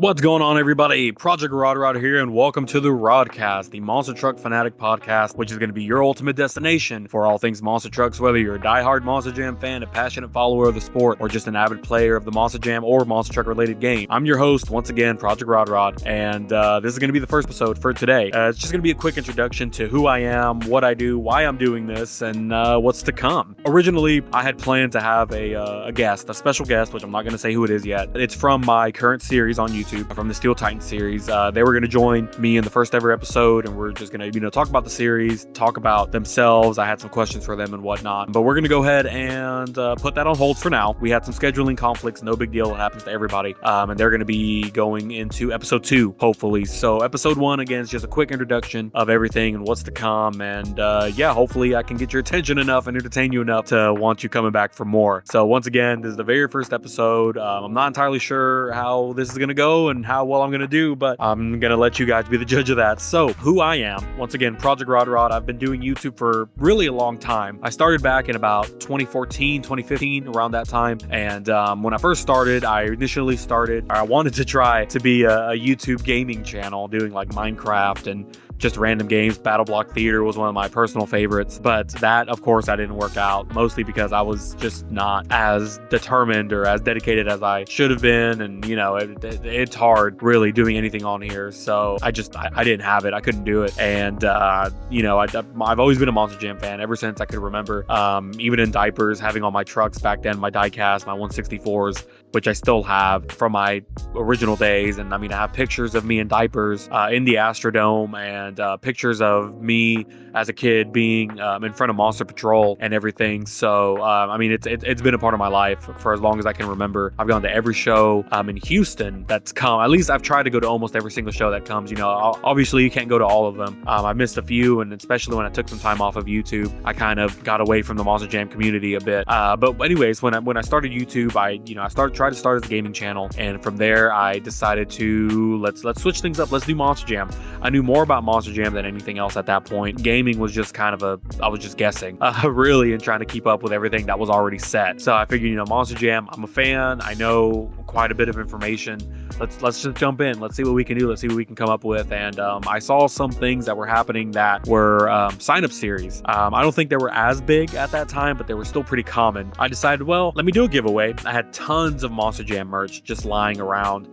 What's going on, everybody? Project RodRod here, and welcome to the Rodcast, the Monster Truck Fanatic podcast, which is going to be your ultimate destination for all things monster trucks, whether you're a diehard Monster Jam fan, a passionate follower of the sport, or just an avid player of the Monster Jam or monster truck related game. I'm your host, once again, Project RodRod, and this is going to be the first episode for today. It's just going to be a quick introduction to who I am, what I do, why I'm doing this, and what's to come. Originally, I had planned to have a special guest, which I'm not going to say who it is yet. It's from my current series on YouTube, from the Steel Titan series. They were going to join me in the first ever episode, and we're just going to, talk about the series, talk about themselves. I had some questions for them and whatnot, but we're going to go ahead and put that on hold for now. We had some scheduling conflicts, no big deal. It happens to everybody. And they're going to be going into episode 2, hopefully. So episode 1, again, is just a quick introduction of everything and what's to come. And hopefully I can get your attention enough and entertain you enough to want you coming back for more. So once again, this is the very first episode. I'm not entirely sure how this is going to go and how well I'm going to do, but I'm going to let you guys be the judge of that. So who I am, once again, Project RodRod. I've been doing YouTube for really a long time. I started back in about 2014, 2015, around that time. And when I first started, I wanted to try to be a YouTube gaming channel, doing like Minecraft and just random games. Battle Block Theater was one of my personal favorites, but that, of course, I didn't work out, mostly because I was just not as determined or as dedicated as I should have been. And it's hard really doing anything on here, so I didn't have it. I couldn't do it. And I've always been a Monster Jam fan ever since I could remember, even in diapers, having all my trucks back then, my diecast, my 164s, which I still have from my original days. And I have pictures of me in diapers in the Astrodome, and pictures of me as a kid being in front of Monster Patrol and everything. So it's been a part of my life for as long as I can remember. I've gone to every show in Houston that's come. At least I've tried to go to almost every single show that comes. Obviously you can't go to all of them. I missed a few, and especially when I took some time off of YouTube, I kind of got away from the Monster Jam community a bit. But anyways, when I started YouTube, I tried to start as a gaming channel, and from there I decided to let's switch things up. Let's do Monster Jam. I knew more about Monster Jam than anything else at that point. Gaming was just I was just guessing, really, and trying to keep up with everything that was already set. So I figured, Monster Jam, I'm a fan. I know quite a bit of information. Let's just jump in. Let's see what we can do. Let's see what we can come up with. And I saw some things that were happening that were sign-up series. I don't think they were as big at that time, but they were still pretty common. I decided, well, let me do a giveaway. I had tons of Monster Jam merch just lying around,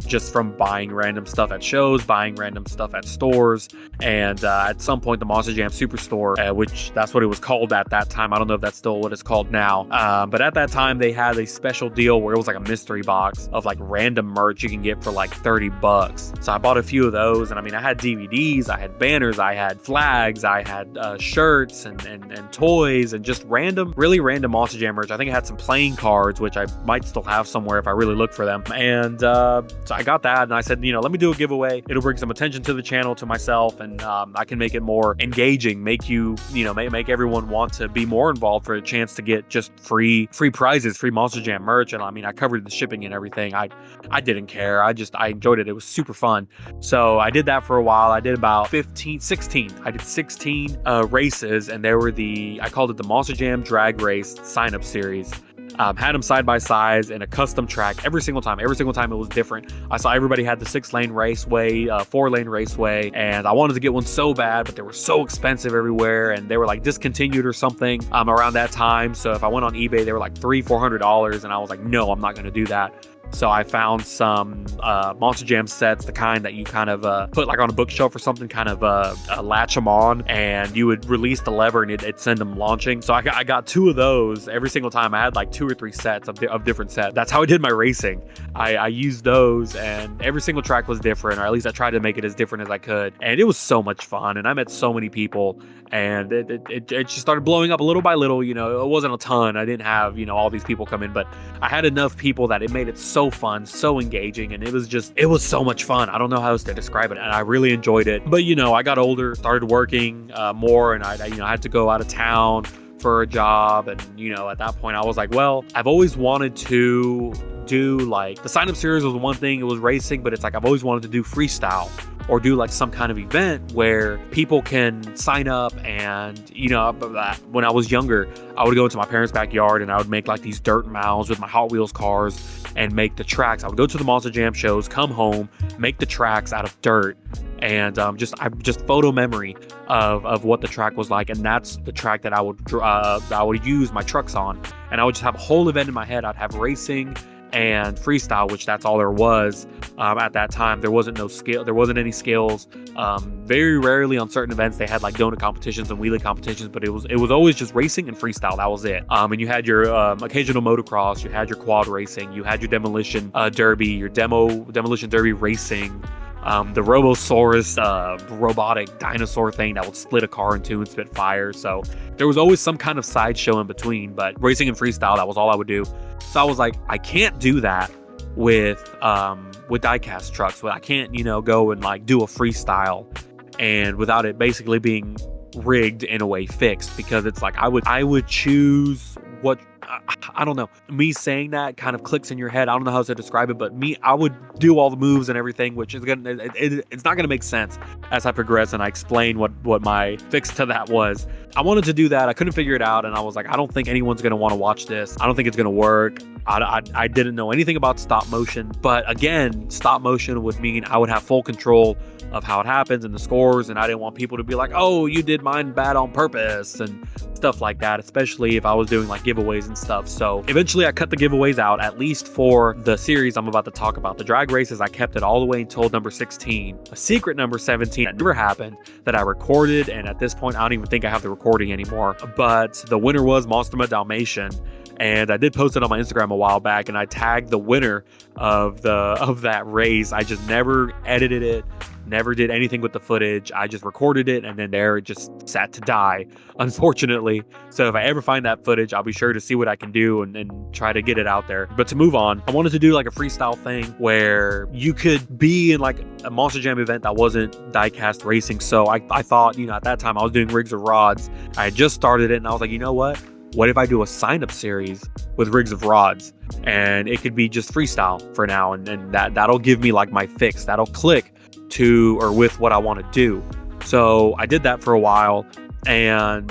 just from buying random stuff at shows, buying random stuff at stores. And at some point, the Monster Jam Superstore, which that's what it was called at that time. I don't know if that's still what it's called now. But at that time, they had a special deal where it was like a mystery box of like random merch you can get for like $30. So I bought a few of those, and I had DVDs, I had banners, I had flags, I had shirts and toys, and just really random Monster Jam merch. I think I had some playing cards, which I might still have somewhere if I really look for them. And so I got that, and I said, let me do a giveaway. It'll bring some attention to the channel, to myself, and I can make it more engaging, make you, make everyone want to be more involved for a chance to get just free prizes, free Monster Jam merch. And I covered the shipping and everything. I didn't care. I enjoyed it. It was super fun. So I did that for a while. I did about 16. I did 16 races, and they were I called it the Monster Jam Drag Race sign-up series. Had them side by side in a custom track every single time. Every single time it was different. I saw everybody had the 6-lane raceway, 4-lane raceway, and I wanted to get one so bad, but they were so expensive everywhere, and they were like discontinued or something around that time. So if I went on eBay, they were like $300-$400, and I was like, no, I'm not going to do that. So I found some Monster Jam sets, the kind that you kind of put like on a bookshelf or something, kind of latch them on, and you would release the lever and it'd send them launching. So I got 2 of those every single time. I had like 2 or 3 sets of different sets. That's how I did my racing. I used those, and every single track was different, or at least I tried to make it as different as I could. And it was so much fun, and I met so many people, and it just started blowing up little by little. It wasn't a ton. I didn't have, all these people come in, but I had enough people that it made it so fun, so engaging, and it was so much fun. I don't know how else to describe it, and I really enjoyed it. But I got older, started working more, and I had to go out of town for a job, and at that point I was like, well, I've always wanted to do like the sign up series was one thing, it was racing, but it's like I've always wanted to do freestyle or do like some kind of event where people can sign up. And when I was younger, I would go into my parents' backyard and I would make like these dirt mounds with my Hot Wheels cars and make the tracks. I would go to the Monster Jam shows, come home, make the tracks out of dirt, and just photo memory of what the track was like. And that's the track that I would use my trucks on. And I would just have a whole event in my head. I'd have racing and freestyle, which that's all there was at that time. There wasn't any skills. Very rarely on certain events they had like donut competitions and wheelie competitions, but it was always just racing and freestyle. That was it. And you had your occasional motocross, you had your quad racing, you had your demolition derby, your demolition derby racing, the Robosaurus robotic dinosaur thing that would split a car in two and spit fire. So there was always some kind of sideshow in between, but racing and freestyle, that was all I would do. So I was like, I can't do that with diecast trucks, but I can't, go and like do a freestyle and without it basically being rigged in a way fixed, because it's like I would choose what, I don't know. Me saying that kind of clicks in your head. I don't know how to describe it, but I would do all the moves and everything, which is it's not gonna make sense as I progress and I explain what my fix to that was. I wanted to do that. I couldn't figure it out, and I was like, I don't think anyone's gonna want to watch this. I don't think it's gonna work. I didn't know anything about stop motion, but again, stop motion would mean I would have full control of how it happens and the scores, and I didn't want people to be like, oh, you did mine bad on purpose and stuff like that, especially if I was doing like giveaways and stuff. So eventually I cut the giveaways out, at least for the series I'm about to talk about. The drag races, I kept it all the way until number 16. A secret number 17 that never happened that I recorded, and at this point I don't even think I have the recording anymore, but the winner was Monster Dalmatian. And I did post it on my Instagram a while back, and I tagged the winner of that race. I just never edited it, never did anything with the footage. I just recorded it, and then there it just sat to die, unfortunately. So if I ever find that footage, I'll be sure to see what I can do and try to get it out there. But to move on, I wanted to do like a freestyle thing where you could be in like a Monster Jam event that wasn't diecast racing. So I thought, at that time I was doing Rigs of Rods. I had just started it, and I was like, you know what if I do a sign-up series with Rigs of Rods, and it could be just freestyle for now, and that'll give me like my fix. That'll click to or with what I want to do. So I did that for a while, and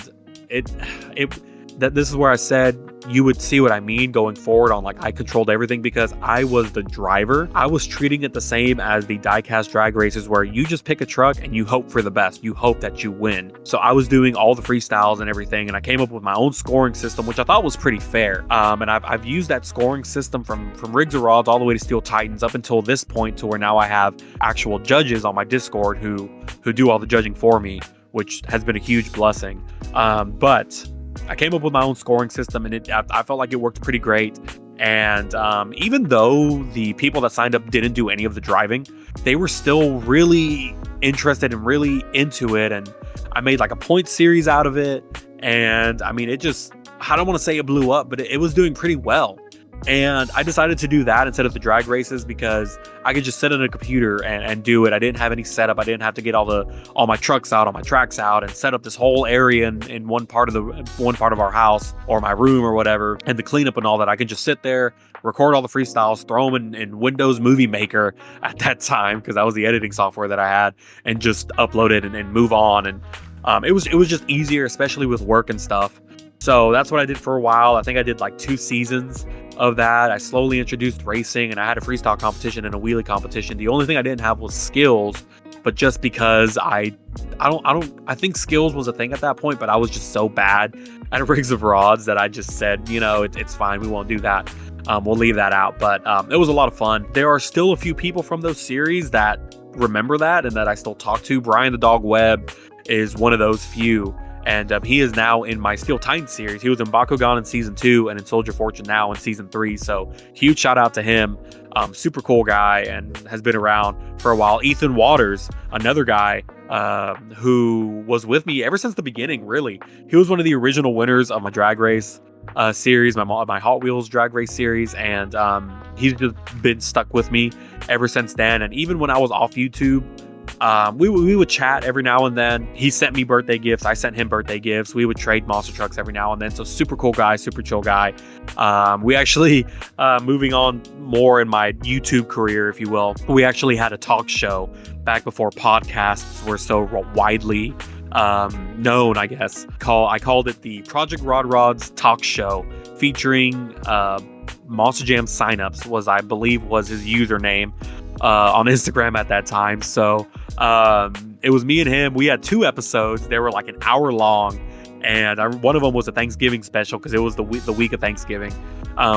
this is where I said you would see what I mean going forward on like I controlled everything, because I was the driver. I was treating it the same as the diecast drag races where you just pick a truck and you hope for the best. You hope that you win. So I was doing all the freestyles and everything, and I came up with my own scoring system, which I thought was pretty fair. And I've used that scoring system from Rigs of Rods all the way to Steel Titans up until this point, to where now I have actual judges on my Discord who do all the judging for me, which has been a huge blessing. But I came up with my own scoring system, and I felt like it worked pretty great. And even though the people that signed up didn't do any of the driving, they were still really interested and really into it. And I made like a point series out of it. And I mean, I don't want to say it blew up, but it was doing pretty well. And I decided to do that instead of the drag races, because I could just sit on a computer and do it. I didn't have any setup. I didn't have to get all my trucks out, all my tracks out, and set up this whole area in one part of our house or my room or whatever, and the cleanup and all that. I could just sit there, record all the freestyles, throw them in Windows Movie Maker at that time, because that was the editing software that I had, and just upload it and move on. And it was just easier, especially with work and stuff. So that's what I did for a while. I think I did like 2 seasons of that. I slowly introduced racing, and I had a freestyle competition and a wheelie competition. The only thing I didn't have was skills, but just because I think skills was a thing at that point, but I was just so bad at Rigs of Rods that I just said, it's fine. We won't do that. We'll leave that out. But it was a lot of fun. There are still a few people from those series that remember that and that I still talk to. Brian the Dog Webb is one of those few. And he is now in my Steel Titans series. He was in Bakugan in season 2 and in Soldier Fortune now in season 3. So huge shout out to him. Super cool guy and has been around for a while. Ethan Waters, another guy who was with me ever since the beginning, really. He was one of the original winners of my drag race series, my Hot Wheels drag race series. And he's just been stuck with me ever since then. And even when I was off YouTube We would chat every now and then. He sent me birthday gifts. I sent him birthday gifts. We would trade monster trucks every now and then. So super cool guy, super chill guy. We actually, moving on more in my YouTube career, if you will, we actually had a talk show back before podcasts were so widely known, I guess. I called it the Project RodRod's Talk Show, featuring Monster Jam signups was, I believe, was his username on Instagram at that time. So it was me and him. We had 2 episodes. They were like an hour long, and one of them was a Thanksgiving special because it was the week of Thanksgiving,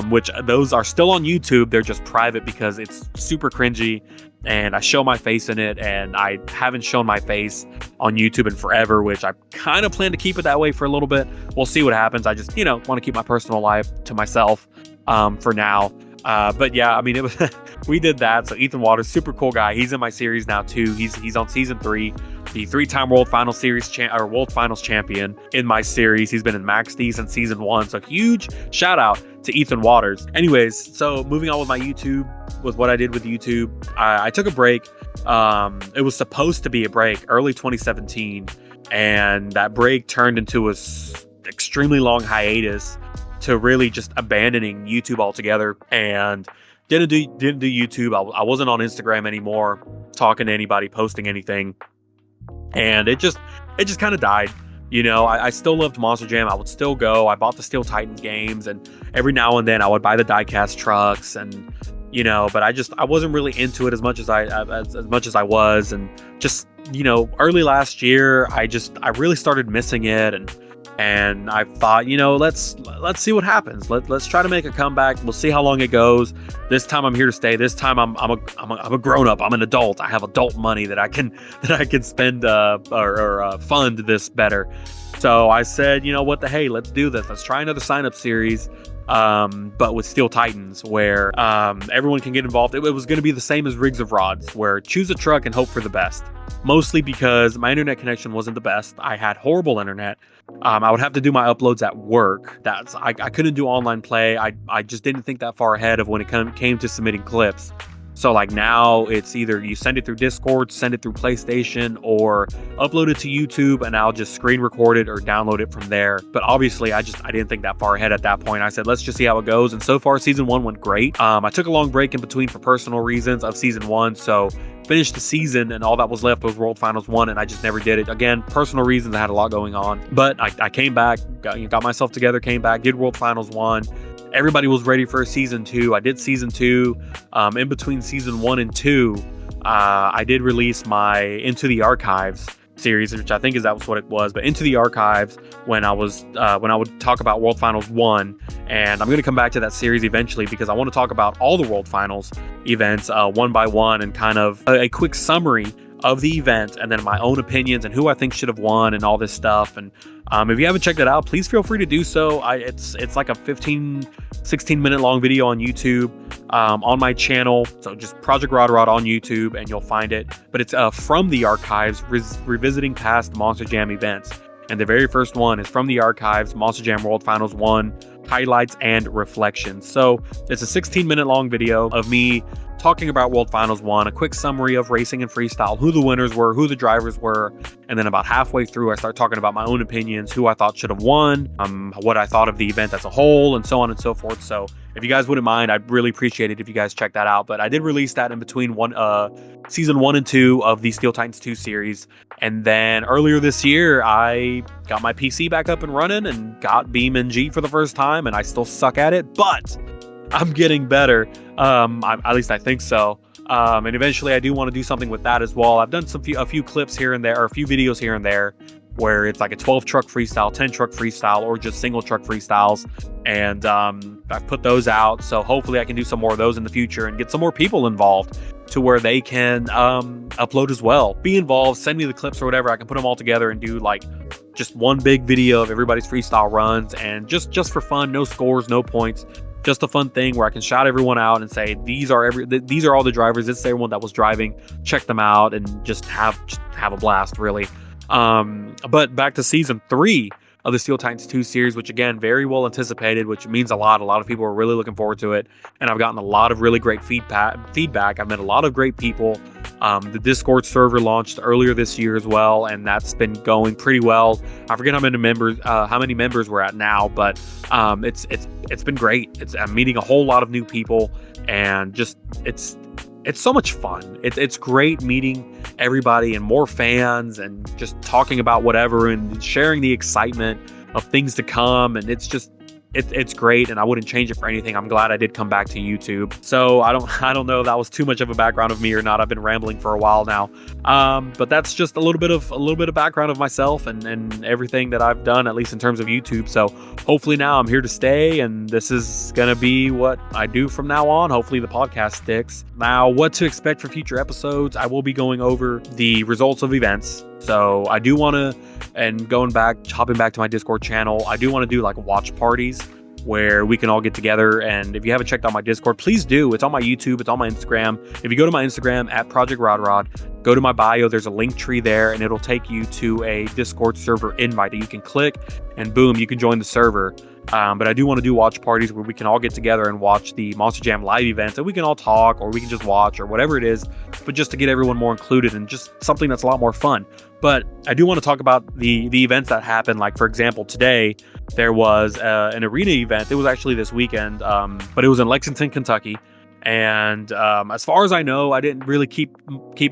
which those are still on YouTube. They're just private because it's super cringy, and I show my face in it, and I haven't shown my face on YouTube in forever, which I kind of plan to keep it that way for a little bit. We'll see what happens. I just, want to keep my personal life to myself for now. But yeah, I mean, it was we did that. So Ethan Waters, super cool guy. He's in my series now too. He's on season 3, the 3-time World Finals World Finals champion in my series. He's been in Max D since season 1. So huge shout out to Ethan Waters. Anyways, so moving on with my YouTube, with what I did with YouTube, I took a break. It was supposed to be a break early 2017, and that break turned into a extremely long hiatus to really just abandoning YouTube altogether, and didn't do YouTube. I wasn't on Instagram anymore, talking to anybody, posting anything, and it just kind of died. I still loved Monster Jam. I would still go. I bought the Steel Titans games, and every now and then I would buy the diecast trucks, and but I wasn't really into it as much as I was, and just early last year I really started missing it, and I thought, let's see what happens. Let's try to make a comeback. We'll see how long it goes. This time I'm here to stay. This time I'm a grown up. I'm an adult. I have adult money that I can spend or fund this better. So I said, what the hey, let's do this. Let's try another sign up series. But with Steel Titans, where everyone can get involved. It was going to be the same as Rigs of Rods, where choose a truck and hope for the best. Mostly because my internet connection wasn't the best. I had horrible internet. I would have to do my uploads at work. I couldn't do online play. I just didn't think that far ahead of when it came to submitting clips. So like now it's either you send it through Discord, send it through PlayStation, or upload it to YouTube, and I'll just screen record it or download it from there. But obviously I didn't think that far ahead at that point. I said, let's just see how it goes. And so far season 1 went great. I took a long break in between for personal reasons of season 1. So finished the season, and all that was left was World Finals 1, and I just never did it. Again, personal reasons. I had a lot going on. But I came back, got myself together, came back, did World Finals 1. Everybody was ready for season 2. I did season 2. In between season 1 and 2, I did release my Into the Archives series, which I think that's what it was. But Into the Archives, when I would talk about World Finals 1, and I'm going to come back to that series eventually because I want to talk about all the World Finals events one by one, and kind of a quick summary of the event, and then my own opinions and who I think should have won and all this stuff. And if you haven't checked it out, please feel free to do so. It's like a 16 minute long video on YouTube, on my channel. So just Project RodRod on YouTube and you'll find it. But it's from the archives, revisiting past Monster Jam events. And the very first one is from the archives, Monster Jam World Finals 1, highlights and reflections. So it's a 16 minute long video of me talking about World Finals 1, a quick summary of racing and freestyle, who the winners were, who the drivers were, and then about halfway through I start talking about my own opinions, who I thought should have won, what I thought of the event as a whole, and so on and so forth. So if you guys wouldn't mind, I'd really appreciate it if you guys check that out. But I did release that in between season 1 and 2 of the Steel Titans 2 series. And then earlier this year, I got my PC back up and running and got BeamNG for the first time, and I still suck at it, but I'm getting better. At least I think so. And eventually I do want to do something with that as well. I've done a few clips here and there, or a few videos here and there, where it's like a 12 truck freestyle, 10 truck freestyle, or just single truck freestyles. And I've put those out. So hopefully I can do some more of those in the future and get some more people involved to where they can upload as well. Be involved, send me the clips or whatever. I can put them all together and do like just one big video of everybody's freestyle runs, and just for fun, no scores, no points. Just a fun thing where I can shout everyone out and say, these are all the drivers. This is everyone that was driving. Check them out and just have a blast, really. But back to season 3 of the Steel Titans 2 series, which again, very well anticipated, which means a lot. A lot of people are really looking forward to it. And I've gotten a lot of really great feedback. I've met a lot of great people. The Discord server launched earlier this year as well, and that's been going pretty well. I forget how many members we're at now, but it's been great. I'm meeting a whole lot of new people, and just it's so much fun. It's great meeting everybody and more fans, and just talking about whatever and sharing the excitement of things to come. And it's great, and I wouldn't change it for anything. I'm glad I did come back to YouTube. So I don't know if that was too much of a background of me or not. I've been rambling for a while now, but that's just a little bit of background of myself and everything that I've done, at least in terms of YouTube. So hopefully now I'm here to stay, and this is gonna be what I do from now on. Hopefully the podcast sticks. Now, what to expect for future episodes? I will be going over the results of events. So I do want to, and hopping back to my Discord channel, I do want to do like watch parties where we can all get together. And if you haven't checked out my Discord, please do. It's on my YouTube, it's on my Instagram. If you go to my Instagram at Project RodRod, go to my bio, there's a link tree there, and it'll take you to a Discord server invite that you can click, and boom, you can join the server. But I do want to do watch parties where we can all get together and watch the Monster Jam live events, and we can all talk, or we can just watch, or whatever it is, but just to get everyone more included and just something that's a lot more fun. But I do want to talk about the events that happened. Like, for example, today there was an arena event. It was actually this weekend, but it was in Lexington, Kentucky. And as far as I know, I didn't really keep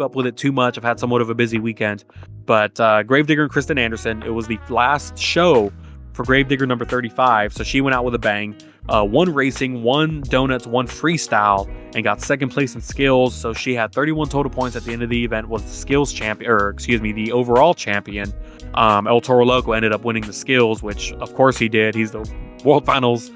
up with it too much. I've had somewhat of a busy weekend. But Gravedigger and Kristen Anderson, it was the last show for Gravedigger number 35. So she went out with a bang. One racing, one donuts, one freestyle, and got second place in skills. So she had 31 total points at the end of the event, was the skills champion, the overall champion. El Toro Loco ended up winning the skills, which of course he did. He's the World Finals,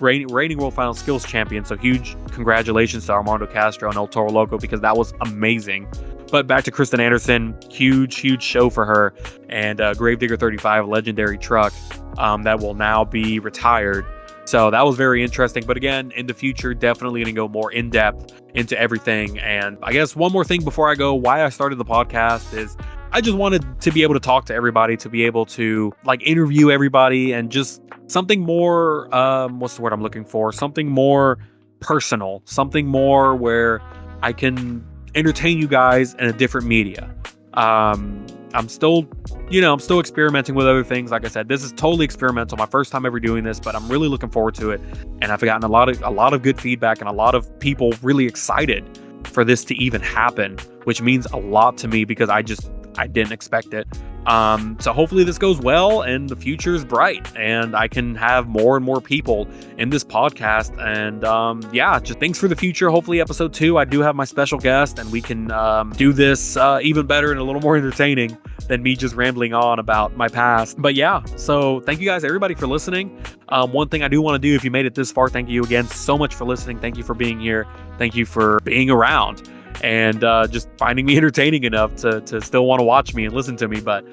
reigning World Finals skills champion. So huge congratulations to Armando Castro and El Toro Loco, because that was amazing. But back to Kristen Anderson, huge show for her, and Gravedigger 35, legendary truck that will now be retired. So that was very interesting. But again, in the future, definitely going to go more in depth into everything. And I guess one more thing before I go, why I started the podcast is I just wanted to be able to talk to everybody, to be able to like interview everybody, and just something more, what's the word I'm looking for? Something more personal, something more where I can entertain you guys in a different media. I'm still experimenting with other things. Like I said, this is totally experimental. My first time ever doing this, but I'm really looking forward to it. And I've gotten a lot of good feedback, and a lot of people really excited for this to even happen, which means a lot to me, because I didn't expect it. So hopefully this goes well, and the future is bright, and I can have more and more people in this podcast. And just things for the future. Hopefully episode 2, I do have my special guest, and we can do this even better and a little more entertaining than me just rambling on about my past. But yeah, so thank you guys, everybody, for listening. One thing I do want to do, if you made it this far, thank you again so much for listening. Thank you for being here. Thank you for being around, and just finding me entertaining enough to still want to watch me and listen to me. But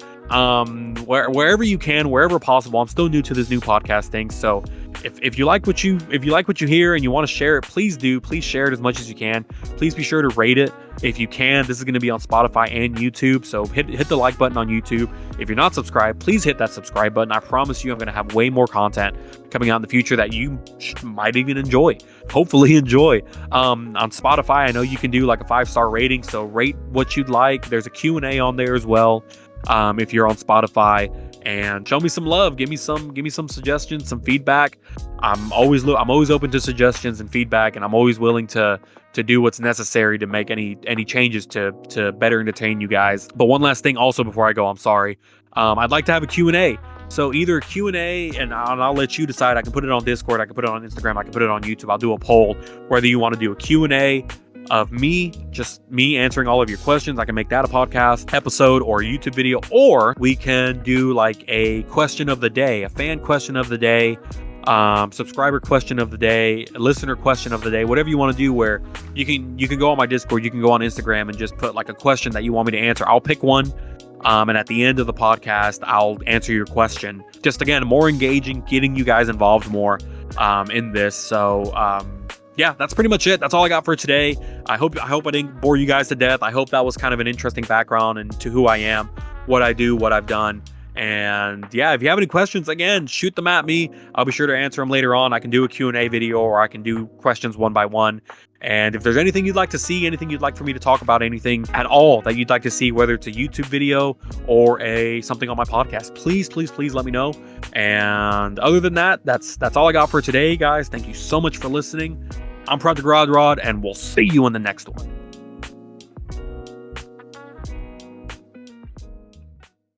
wherever you can, wherever possible, I'm still new to this new podcast thing. So if you like what you hear and you want to share it, please do. Please share it as much as you can. Please be sure to rate it if you can. This is going to be on Spotify and YouTube, so hit the like button on YouTube. If you're not subscribed, please hit that subscribe button. I promise you, I'm going to have way more content coming out in the future that you might even hopefully enjoy. On Spotify, I know you can do like a 5-star rating, so rate what you'd like. There's a Q&A on there as well. If you're on Spotify, and show me some love, give me some suggestions, some feedback. I'm always open to suggestions and feedback, and I'm always willing to do what's necessary to make any changes to better entertain you guys. But one last thing also before I go, I'm sorry. I'd like to have a Q&A. So either a Q&A, and I'll let you decide. I can put it on Discord, I can put it on Instagram, I can put it on YouTube. I'll do a poll whether you want to do a Q&A of just me answering all of your questions. I can make that a podcast episode or a YouTube video, or we can do like a question of the day, a fan question of the day, subscriber question of the day, listener question of the day, whatever you want to do, where you can go on my Discord, you can go on Instagram and just put like a question that you want me to answer. I'll pick one. And at the end of the podcast, I'll answer your question. Just again, more engaging, getting you guys involved more in this. So yeah, that's pretty much it. That's all I got for today. I hope I didn't bore you guys to death. I hope that was kind of an interesting background into who I am, what I do, what I've done. And yeah, if you have any questions, again, shoot them at me. I'll be sure to answer them later on. I can do a Q&A video, or I can do questions one by one. And if there's anything you'd like to see, anything you'd like for me to talk about, anything at all that you'd like to see, whether it's a YouTube video or something on my podcast, please let me know. And other than that, that's all I got for today, guys. Thank you so much for listening. I'm Project RodRod, and we'll see you in the next one.